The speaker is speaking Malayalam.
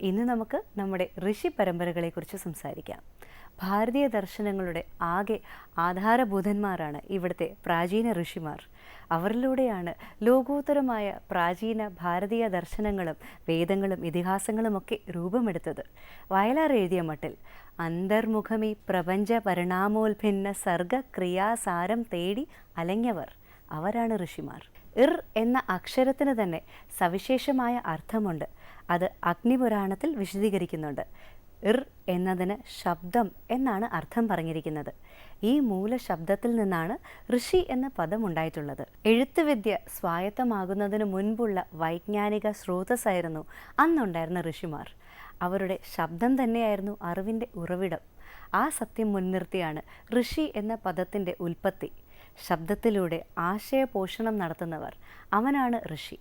ഇന്ന് നമുക്ക് നമ്മുടെ ഋഷി പരമ്പരകളെക്കുറിച്ച് സംസാരിക്കാം. ഭാരതീയ ദർശനങ്ങളുടെ ആകെ ആധാരഭൂതന്മാരാണ് ഇവിടുത്തെ പ്രാചീന ഋഷിമാർ. അവരിലൂടെയാണ് ലോകോത്തരമായ പ്രാചീന ഭാരതീയ ദർശനങ്ങളും വേദങ്ങളും ഇതിഹാസങ്ങളുമൊക്കെ രൂപമെടുത്തത്. വയലാർ എഴുതിയ മട്ടിൽ അന്തർമുഖമീ പ്രപഞ്ച പരിണാമോത്ഭിന്ന സർഗക്രിയാസാരം തേടി അലഞ്ഞവർ അവരാണ് ഋഷിമാർ. ഇർ എന്ന അക്ഷരത്തിന് തന്നെ സവിശേഷമായ അർത്ഥമുണ്ട്. അത് അഗ്നിപുരാണത്തിൽ വിശദീകരിക്കുന്നുണ്ട്. ഇർ എന്നതിന് ശബ്ദം എന്നാണ് അർത്ഥം പറഞ്ഞിരിക്കുന്നത്. ഈ മൂലശബ്ദത്തിൽ നിന്നാണ് ഋഷി എന്ന പദം ഉണ്ടായിട്ടുള്ളത്. എഴുത്തുവിദ്യ സ്വായത്തമാകുന്നതിന് മുൻപുള്ള വൈജ്ഞാനിക സ്രോതസ്സായിരുന്നു അന്നുണ്ടായിരുന്ന ഋഷിമാർ. അവരുടെ ശബ്ദം തന്നെയായിരുന്നു അറിവിൻ്റെ ഉറവിടം. ആ സത്യം മുൻനിർത്തിയാണ് ഋഷി എന്ന പദത്തിൻ്റെ ഉൽപ്പത്തി. ശബ്ദത്തിലൂടെ ആശയപോഷണം നടത്തുന്നവർ, അവനാണ് ഋഷി.